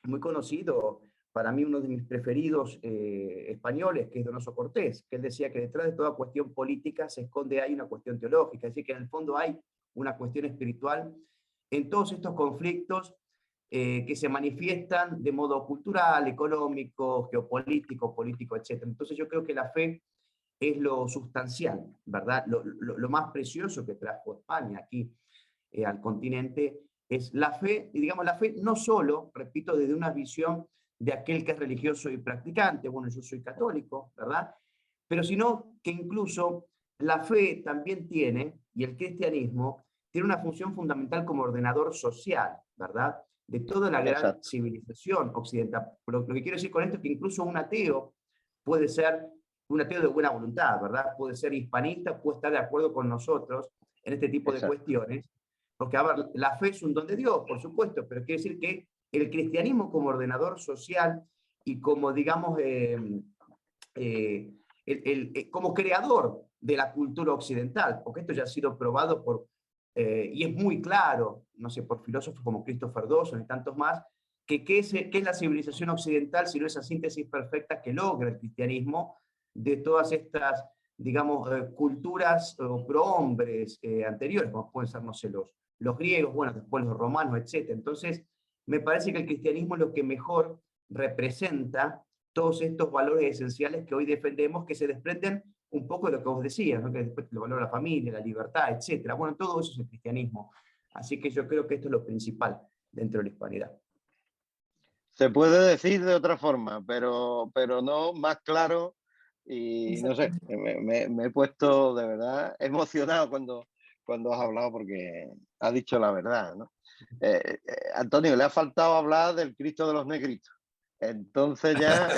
muy conocido, para mí uno de mis preferidos españoles, que es Donoso Cortés, que él decía que detrás de toda cuestión política se esconde hay una cuestión teológica, es decir, que en el fondo hay una cuestión espiritual en todos estos conflictos que se manifiestan de modo cultural, económico, geopolítico, político, etc. Entonces yo creo que la fe es lo sustancial, ¿verdad? Lo más precioso que trajo España aquí al continente es la fe, y digamos la fe no solo, repito, desde una visión de aquel que es religioso y practicante, bueno, yo soy católico, ¿verdad? Pero sino que incluso la fe también tiene, y el cristianismo, tiene una función fundamental como ordenador social, ¿verdad? De toda la gran Exacto. civilización occidental. Lo que quiero decir con esto es que incluso un ateo puede ser un ateo de buena voluntad, ¿verdad? Puede ser hispanista, puede estar de acuerdo con nosotros en este tipo de Exacto. cuestiones, porque, a ver, la fe es un don de Dios, por supuesto, pero quiere decir que el cristianismo como ordenador social y como, digamos, como creador de la cultura occidental, porque esto ya ha sido probado por, y es muy claro, no sé, por filósofos como Christopher Dawson y tantos más, que qué es la civilización occidental si no esa síntesis perfecta que logra el cristianismo de todas estas, digamos, culturas o prohombres anteriores, como pueden ser, no sé, los griegos, bueno, después los romanos, etc. Entonces, me parece que el cristianismo es lo que mejor representa todos estos valores esenciales que hoy defendemos, que se desprenden un poco de lo que vos decías, ¿no? Que después el valor de la familia, la libertad, etc. Bueno, todo eso es el cristianismo. Así que yo creo que esto es lo principal dentro de la hispanidad. Se puede decir de otra forma, pero no más claro, y no sé, me he puesto de verdad emocionado cuando has hablado porque has dicho la verdad, ¿no? Antonio, le ha faltado hablar del Cristo de los Negritos. Entonces ya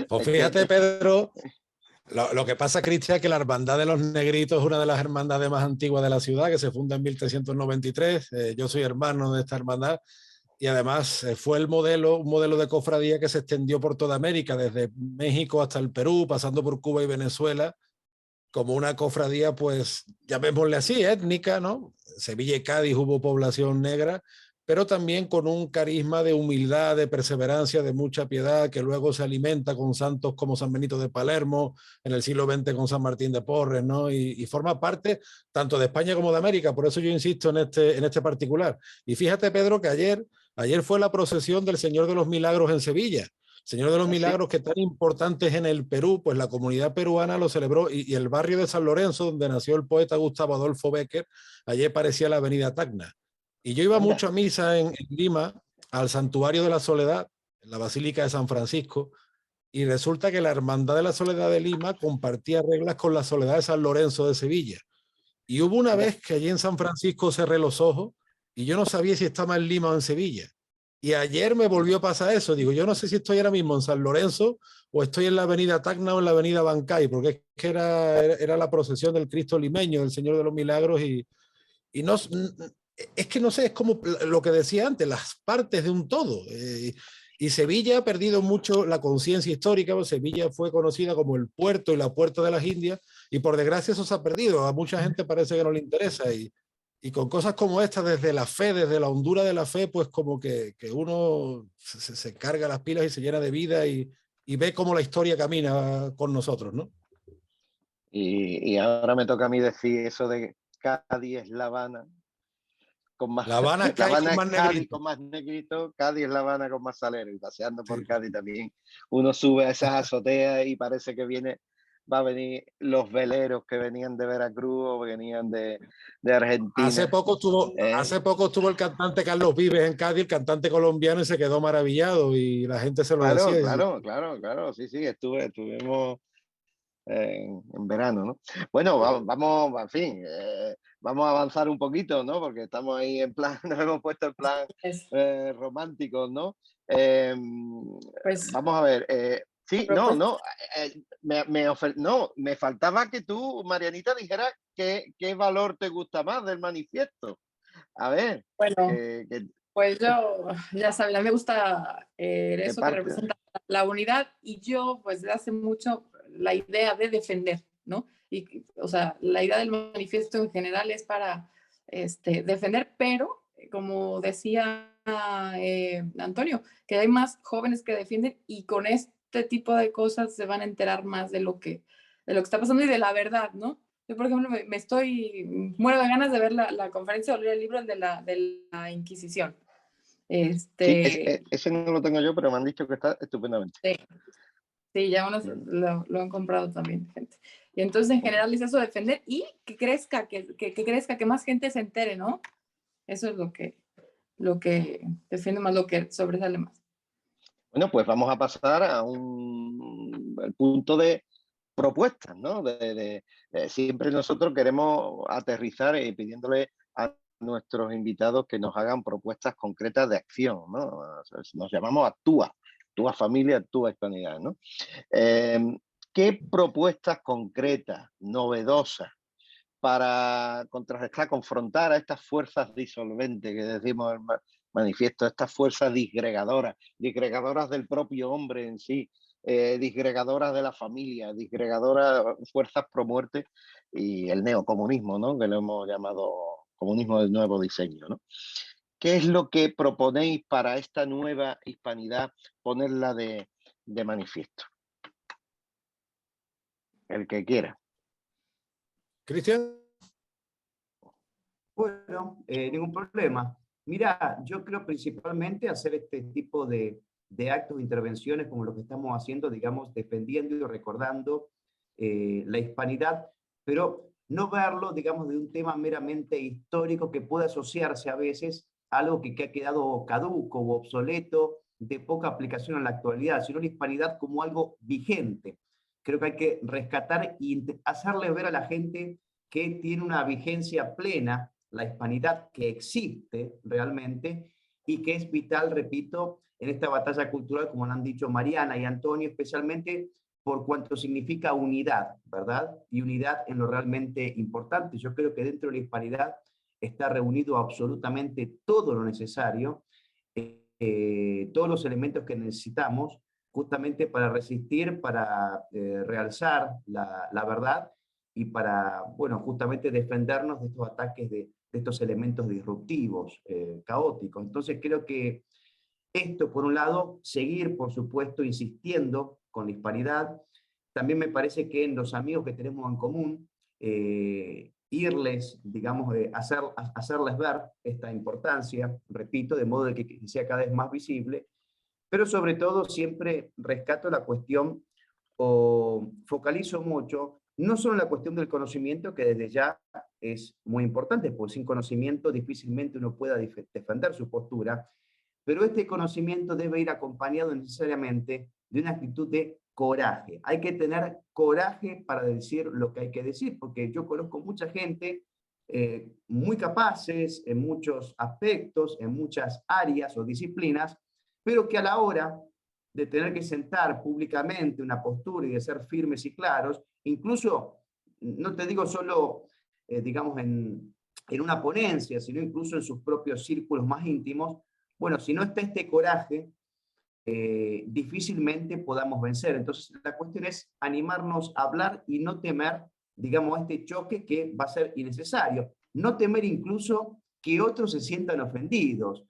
Pues es que fíjate, Pedro, lo que pasa, Cristian, es que la Hermandad de los Negritos es una de las hermandades más antiguas de la ciudad, que se funda en 1393. Yo soy hermano de esta hermandad y además fue un modelo de cofradía que se extendió por toda América, desde México hasta el Perú, pasando por Cuba y Venezuela, como una cofradía, pues llamémosle así, étnica, ¿no? Sevilla y Cádiz hubo población negra, pero también con un carisma de humildad, de perseverancia, de mucha piedad, que luego se alimenta con santos como San Benito de Palermo, en el siglo XX con San Martín de Porres, ¿no? Y forma parte tanto de España como de América, por eso yo insisto en este particular. Y fíjate, Pedro, que ayer fue la procesión del Señor de los Milagros en Sevilla. Señor de los Milagros, que tan importante es en el Perú, pues la comunidad peruana lo celebró y el barrio de San Lorenzo, donde nació el poeta Gustavo Adolfo Bécquer, ayer parecía la avenida Tacna. Y yo iba mucho a misa en Lima, al Santuario de la Soledad, en la Basílica de San Francisco, y resulta que la Hermandad de la Soledad de Lima compartía reglas con la Soledad de San Lorenzo de Sevilla. Y hubo una vez que allí en San Francisco cerré los ojos y yo no sabía si estaba en Lima o en Sevilla. Y ayer me volvió a pasar eso. Digo, yo no sé si estoy ahora mismo en San Lorenzo o estoy en la avenida Tacna o en la avenida Bancay, porque es que era la procesión del Cristo limeño, del Señor de los Milagros, y no, es que no sé, es como lo que decía antes, las partes de un todo. Y Sevilla ha perdido mucho la conciencia histórica. Sevilla fue conocida como el puerto y la puerta de las Indias, y por desgracia eso se ha perdido. A mucha gente parece que no le interesa. Y con cosas como esta, desde la fe, desde la hondura de la fe, pues como que uno se carga las pilas y se llena de vida y ve cómo la historia camina con nosotros, ¿no? Y ahora me toca a mí decir eso de Cádiz es La Habana. Con más, La Habana es La Cádiz Habana con es más Cádiz negrito. con más negrito, Cádiz es La Habana con más salero. Y paseando por Sí. Cádiz también, uno sube a esas azoteas y parece que va a venir los veleros que venían de Veracruz o venían de Argentina. Hace poco estuvo el cantante Carlos Vives en Cádiz, el cantante colombiano, y se quedó maravillado y la gente se lo decía. Claro, sí, estuvimos en verano, ¿no? Bueno, vamos, en fin, vamos a avanzar un poquito, ¿no? Porque estamos ahí en plan, nos hemos puesto en plan románticos, ¿no? Pues, Vamos a ver, sí, pues, me faltaba que tú, Marianita, dijeras qué valor te gusta más del manifiesto. A ver, bueno, que pues yo, ya sabes, a mí me gusta eso que parte. representa la unidad, y yo pues desde hace mucho la idea de defender, ¿no? Y, o sea, la idea del manifiesto en general es para defender, pero como decía Antonio, que hay más jóvenes que defienden, y con este tipo de cosas se van a enterar más de lo que está pasando y de la verdad, ¿no? Yo, por ejemplo, muero de ganas de ver la conferencia o leer el libro de la Inquisición. Sí, ese no lo tengo yo, pero me han dicho que está estupendamente. Sí, sí, ya unos lo han comprado también, gente. Y entonces, en general, es eso, defender y que crezca, que crezca, que más gente se entere, ¿no? Eso es lo que defiende más, lo que sobresale más. Bueno, pues vamos a pasar a el punto de propuestas, ¿no? Siempre nosotros queremos aterrizar pidiéndole a nuestros invitados que nos hagan propuestas concretas de acción, ¿no? O sea, nos llamamos Actúa Familia, Actúa Hispanidad, ¿no? ¿Qué propuestas concretas, novedosas, para contrarrestar, confrontar a estas fuerzas disolventes que decimos en el manifiesto, estas fuerzas disgregadoras del propio hombre en sí, disgregadoras de la familia, disgregadoras, fuerzas pro muerte, y el neocomunismo, ¿no? Que lo hemos llamado comunismo del nuevo diseño, ¿no? ¿Qué es lo que proponéis para esta nueva hispanidad ponerla de manifiesto? El que quiera. Cristian. Bueno, ningún problema. Mira, yo creo principalmente hacer este tipo de actos, de intervenciones como lo que estamos haciendo, digamos, defendiendo y recordando la hispanidad, pero no verlo, digamos, de un tema meramente histórico que puede asociarse a veces a algo que ha quedado caduco o obsoleto, de poca aplicación en la actualidad, sino la hispanidad como algo vigente. Creo que hay que rescatar y hacerle ver a la gente que tiene una vigencia plena la hispanidad, que existe realmente y que es vital, repito, en esta batalla cultural, como lo han dicho Mariana y Antonio, especialmente por cuanto significa unidad, ¿verdad? Y unidad en lo realmente importante. Yo creo que dentro de la hispanidad está reunido absolutamente todo lo necesario, todos los elementos que necesitamos justamente para resistir, para realzar la verdad y para, bueno, justamente defendernos de estos ataques de estos elementos disruptivos, caóticos. Entonces creo que esto, por un lado, seguir, por supuesto, insistiendo con la hispanidad. También me parece que en los amigos que tenemos en común, irles, digamos, hacerles ver esta importancia, repito, de modo de que sea cada vez más visible, pero sobre todo siempre rescato la cuestión o focalizo mucho, no solo en la cuestión del conocimiento, que desde ya es muy importante, porque sin conocimiento difícilmente uno pueda defender su postura, pero este conocimiento debe ir acompañado necesariamente de una actitud de coraje. Hay que tener coraje para decir lo que hay que decir, porque yo conozco mucha gente muy capaces en muchos aspectos, en muchas áreas o disciplinas, pero que a la hora de tener que sentar públicamente una postura y de ser firmes y claros, incluso, no te digo solo, digamos, en una ponencia, sino incluso en sus propios círculos más íntimos, bueno, si no está este coraje, difícilmente podamos vencer. Entonces, la cuestión es animarnos a hablar y no temer, digamos, este choque que va a ser innecesario. No temer incluso que otros se sientan ofendidos,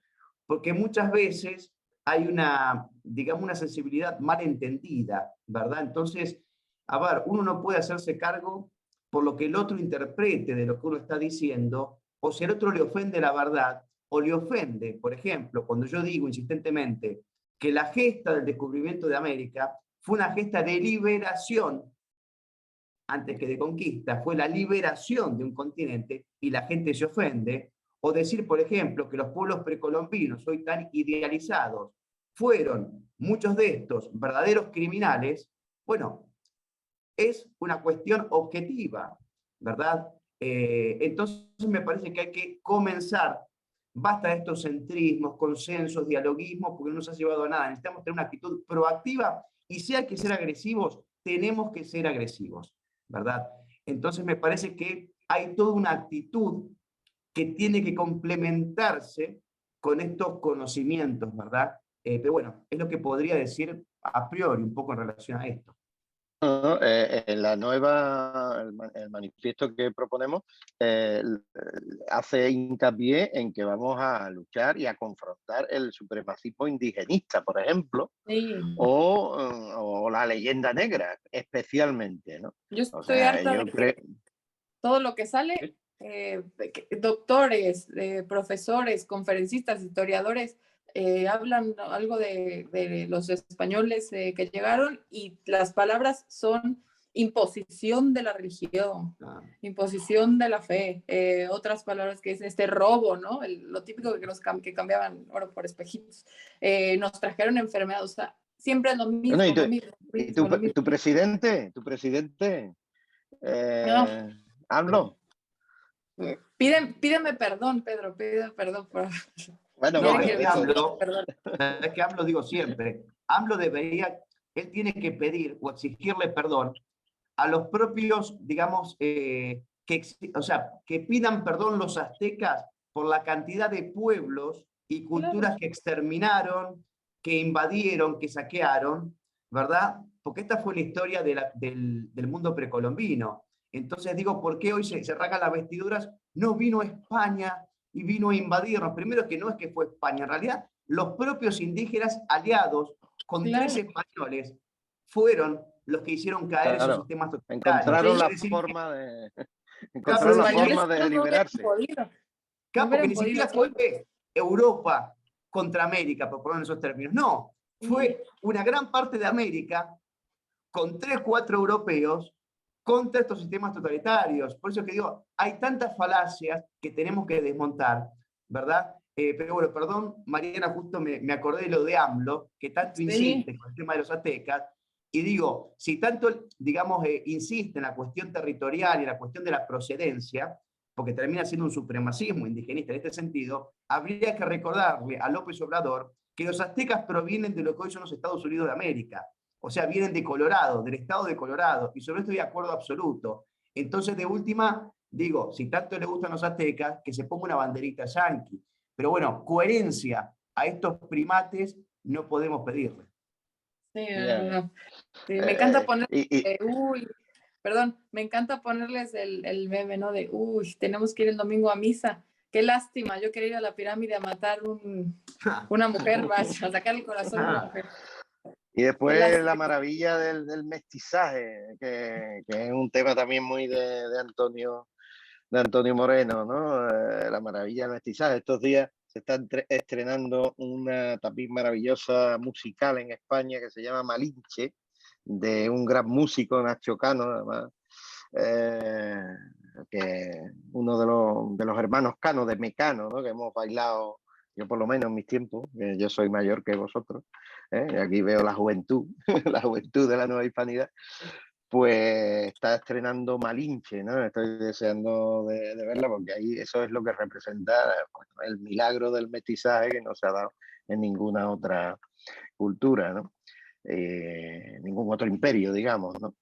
porque muchas veces hay una, digamos, una sensibilidad mal entendida, ¿verdad? Entonces, a ver, uno no puede hacerse cargo por lo que el otro interprete de lo que uno está diciendo, o si el otro le ofende la verdad, o le ofende, por ejemplo, cuando yo digo insistentemente que la gesta del descubrimiento de América fue una gesta de liberación antes que de conquista, fue la liberación de un continente y la gente se ofende, o decir, por ejemplo, que los pueblos precolombinos, hoy tan idealizados, fueron muchos de estos verdaderos criminales, bueno, es una cuestión objetiva, ¿verdad? Entonces me parece que hay que comenzar, basta de estos centrismos, consensos, dialoguismos, porque no nos ha llevado a nada. Necesitamos tener una actitud proactiva y si hay que ser agresivos, tenemos que ser agresivos, ¿verdad? Entonces me parece que hay toda una actitud que tiene que complementarse con estos conocimientos, ¿verdad? Pero bueno, es lo que podría decir a priori un poco en relación a esto. En la el manifiesto que proponemos hace hincapié en que vamos a luchar y a confrontar el supremacismo indigenista, por ejemplo, Sí. o la leyenda negra, especialmente, ¿no? Yo estoy harta de que todo lo que sale, doctores, profesores, conferencistas, historiadores, hablan algo de los españoles que llegaron y las palabras son imposición de la religión, imposición de la fe, otras palabras que es robo, ¿no? Lo típico que cambiaban oro por espejitos, nos trajeron enfermedades, o sea, siempre es lo mismo, Bueno, lo mismo, y lo mismo. tu presidente, No. AMLO. Pídeme perdón, Pedro, pídeme perdón por... Bueno, No, vamos, es que AMLO digo siempre, AMLO debería, él tiene que pedir o exigirle perdón a los propios, digamos, o sea, que pidan perdón los aztecas por la cantidad de pueblos y culturas que exterminaron, que invadieron, que saquearon, ¿verdad? Porque esta fue la historia del mundo precolombino. Entonces digo, ¿por qué hoy se rasgan las vestiduras? No vino España y vino a invadirnos. Primero que no es que fue España, en realidad los propios indígenas aliados con 3 españoles fueron los que hicieron caer esos sistemas totalitarios. Encontraron la forma de, liberarse. Claro, porque ni siquiera fue Europa contra América, por poner esos términos. No, fue una gran parte de América con 3, 4 europeos contra estos sistemas totalitarios. Por eso que digo, hay tantas falacias que tenemos que desmontar, ¿verdad? Pero bueno, perdón, Mariana, justo me acordé de lo de AMLO, que tanto insiste con el tema de los aztecas, y digo, si tanto, digamos, insiste en la cuestión territorial y la cuestión de la procedencia, porque termina siendo un supremacismo indigenista en este sentido, habría que recordarle a López Obrador que los aztecas provienen de lo que hoy son los Estados Unidos de América. O sea, vienen de Colorado, del estado de Colorado, y sobre esto estoy de acuerdo absoluto. Entonces, de última, digo, si tanto le gustan los aztecas, que se ponga una banderita yanqui. Pero bueno, coherencia a estos primates no podemos pedirle. Sí, no. Sí, me encanta ponerles, me encanta ponerles el meme, ¿no? De, tenemos que ir el domingo a misa. Qué lástima, yo quería ir a la pirámide a matar una mujer, a sacar el corazón de una mujer. Y después la maravilla del mestizaje, que es un tema también muy de Antonio Moreno, ¿no? La maravilla del mestizaje. Estos días se está estrenando una tapiz maravillosa musical en España que se llama Malinche, de un gran músico, Nacho Cano, además, que uno de los hermanos Cano, de Mecano, ¿no? Que hemos bailado, yo por lo menos en mis tiempos, que yo soy mayor que vosotros, y aquí veo la juventud, la juventud de la nueva hispanidad, pues está estrenando Malinche, ¿no? Estoy deseando de verla porque ahí eso es lo que representa, bueno, el milagro del mestizaje que no se ha dado en ninguna otra cultura, ¿no? Ningún otro imperio, digamos, ¿no?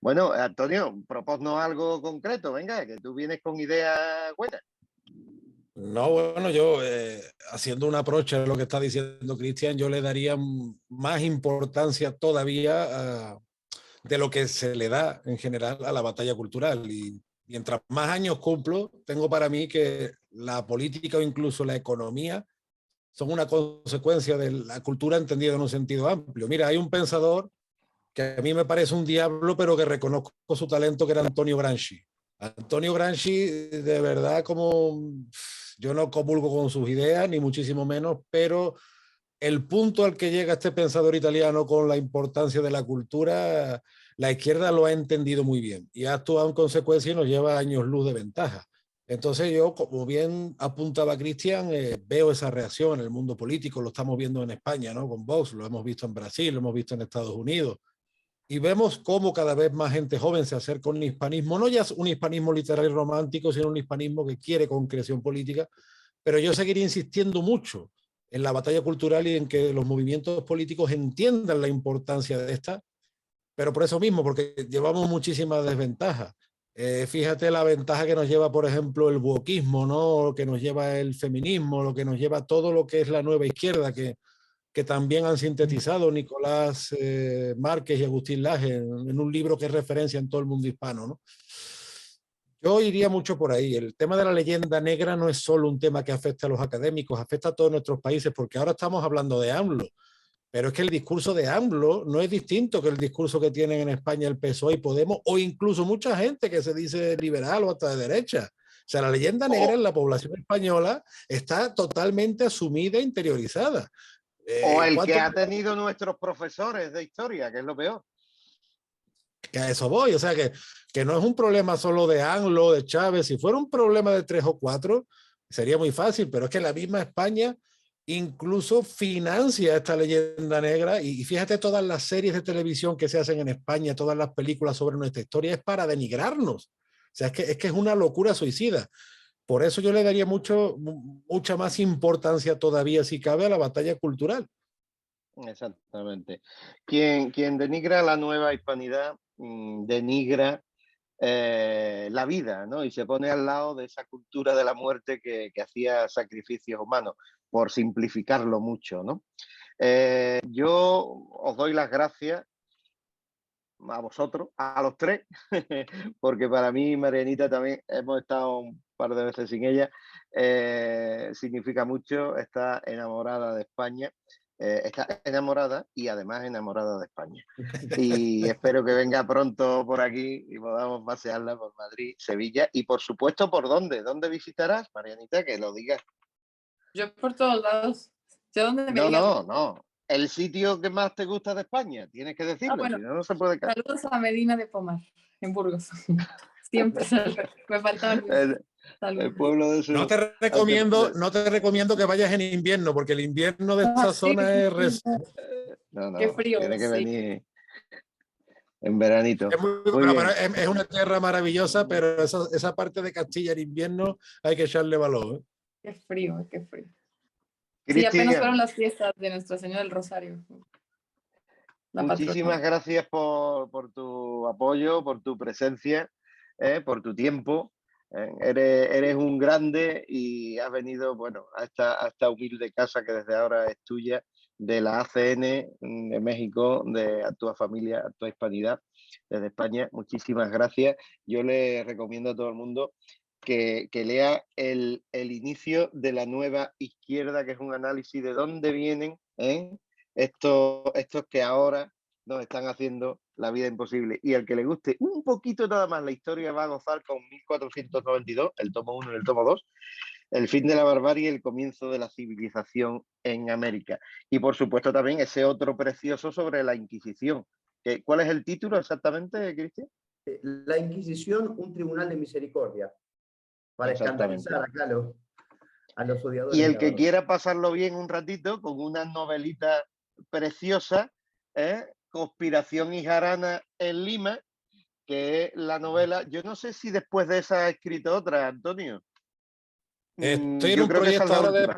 Bueno, Antonio, propósnos algo concreto, venga, que tú vienes con ideas buenas. No, bueno, yo haciendo un approach a lo que está diciendo Cristian, yo le daría más importancia todavía de lo que se le da en general a la batalla cultural. Y mientras más años cumplo, tengo para mí que la política o incluso la economía son una consecuencia de la cultura entendida en un sentido amplio. Mira, hay un pensador que a mí me parece un diablo, pero que reconozco su talento, que era Antonio Gramsci. Antonio Gramsci, de verdad, como yo no comulgo con sus ideas, ni muchísimo menos, pero el punto al que llega este pensador italiano con la importancia de la cultura, la izquierda lo ha entendido muy bien y ha actuado en consecuencia y nos lleva años luz de ventaja. Entonces yo, como bien apuntaba Cristian, veo esa reacción en el mundo político, lo estamos viendo en España, ¿no? Con Vox, lo hemos visto en Brasil, lo hemos visto en Estados Unidos, y vemos cómo cada vez más gente joven se acerca a un hispanismo, no ya un hispanismo literario y romántico, sino un hispanismo que quiere concreción política, pero yo seguiría insistiendo mucho en la batalla cultural y en que los movimientos políticos entiendan la importancia de esta, pero por eso mismo, porque llevamos muchísimas desventajas. Fíjate la ventaja que nos lleva, por ejemplo, el wokismo, ¿no? Lo que nos lleva el feminismo, lo que nos lleva todo lo que es la nueva izquierda, que también han sintetizado Nicolás Márquez y Agustín Laje en un libro que es referencia en todo el mundo hispano, ¿no? Yo iría mucho por ahí. El tema de la leyenda negra no es solo un tema que afecta a los académicos, afecta a todos nuestros países, porque ahora estamos hablando de AMLO, pero es que el discurso de AMLO no es distinto que el discurso que tienen en España el PSOE y Podemos, o incluso mucha gente que se dice liberal o hasta de derecha. sea, la leyenda negra en la población española está totalmente asumida e interiorizada. O el que ha tenido nuestros profesores de historia, que es lo peor. Que a eso voy, o sea que no es un problema solo de AMLO, de Chávez. Si fuera un problema de 3 o 4, sería muy fácil, pero es que la misma España incluso financia esta leyenda negra, y fíjate todas las series de televisión que se hacen en España, todas las películas sobre nuestra historia, es para denigrarnos. O sea, es que es una locura suicida. Por eso yo le daría mucha más importancia todavía, si cabe, a la batalla cultural. Exactamente. Quien denigra la nueva hispanidad, denigra la vida, ¿no? Y se pone al lado de esa cultura de la muerte que hacía sacrificios humanos, por simplificarlo mucho, ¿no? Yo os doy las gracias a vosotros, a los tres, porque para mí, Marianita, también hemos estado un par de veces sin ella, significa mucho, está enamorada de España, está enamorada y además enamorada de España. Y espero que venga pronto por aquí y podamos pasearla por Madrid, Sevilla y por supuesto, ¿por dónde? ¿Dónde visitarás, Marianita? Que lo digas. Yo por todos lados. ¿De dónde me digas? No. El sitio que más te gusta de España, tienes que decirlo, bueno, si no, no se puede caer. Saludos a Medina de Pomar, en Burgos. Siempre me faltaban el pueblo de su... No te recomiendo que vayas en invierno, porque el invierno de esta zona es... No, qué frío. Tiene que venir en veranito. Es una tierra maravillosa, pero esa parte de Castilla en invierno hay que echarle valor. Qué frío, qué frío. Cristian, sí, apenas fueron las fiestas de Nuestra Señora del Rosario. Muchísimas gracias por tu apoyo, por tu presencia, por tu tiempo. Eres un grande y has venido, bueno, a esta humilde casa que desde ahora es tuya, de la ACN de México, de Actúa Familia, Actúa Hispanidad, desde España. Muchísimas gracias. Yo le recomiendo a todo el mundo que lea el inicio de La Nueva Izquierda, que es un análisis de dónde vienen estos que ahora nos están haciendo la vida imposible. Y al que le guste un poquito nada más la historia va a gozar con 1492, el tomo 1 y el tomo 2, el fin de la barbarie y el comienzo de la civilización en América. Y por supuesto también ese otro precioso sobre la Inquisición. ¿Cuál es el título exactamente, Cristian? La Inquisición, un tribunal de misericordia, para escandalizar acá a los odiadores. Y el que quiera pasarlo bien un ratito con una novelita preciosa, Conspiración y Jarana en Lima, que es la novela. Yo no sé si después de esa ha escrito otra, Antonio. Estoy en un proyecto ahora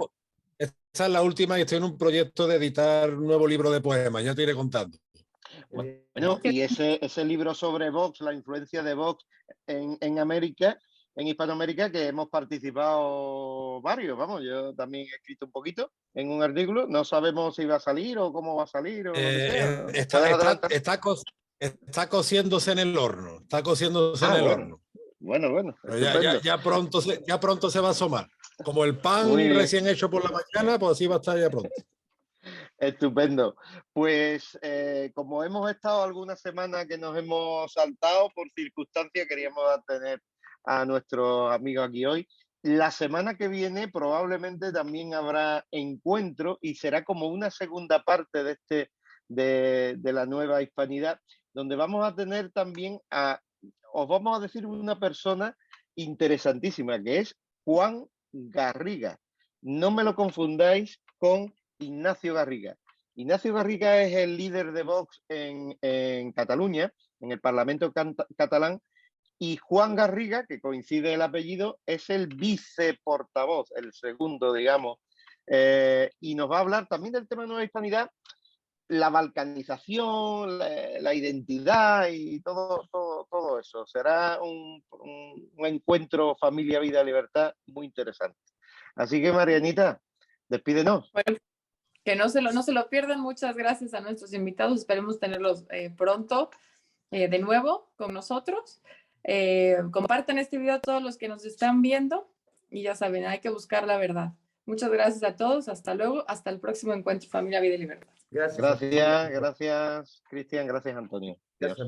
esa es la última, y estoy en un proyecto de editar un nuevo libro de poemas, ya te iré contando. Bueno, y ese libro sobre Vox, la influencia de Vox en América, en Hispanoamérica, que hemos participado varios, vamos, yo también he escrito un poquito en un artículo, no sabemos si va a salir o cómo va a salir o lo que sea. Está cociéndose en el horno, horno. Bueno. Ya pronto se va a asomar. Como el pan recién hecho por la mañana, pues así va a estar ya pronto. Estupendo. Pues como hemos estado algunas semanas que nos hemos saltado por circunstancias, queríamos tener a nuestros amigos aquí hoy. La semana que viene probablemente también habrá encuentro y será como una segunda parte de la nueva hispanidad, donde vamos a tener también os vamos a decir una persona interesantísima, que es Juan Garriga. No me lo confundáis con Ignacio Garriga. Ignacio Garriga es el líder de Vox en Cataluña, en el Parlamento catalán, y Juan Garriga, que coincide el apellido, es el viceportavoz, el segundo, digamos, y nos va a hablar también del tema de Nueva Hispanidad, la balcanización, la identidad y todo eso. Será un encuentro familia, vida, libertad muy interesante. Así que, Marianita, despídenos. Bueno, que no se lo pierdan. Muchas gracias a nuestros invitados. Esperemos tenerlos pronto de nuevo con nosotros. Compartan este video a todos los que nos están viendo y ya saben, hay que buscar la verdad. Muchas gracias a todos. Hasta luego. Hasta el próximo encuentro Familia, Vida y Libertad. Gracias, Cristian. Gracias, Antonio. Gracias.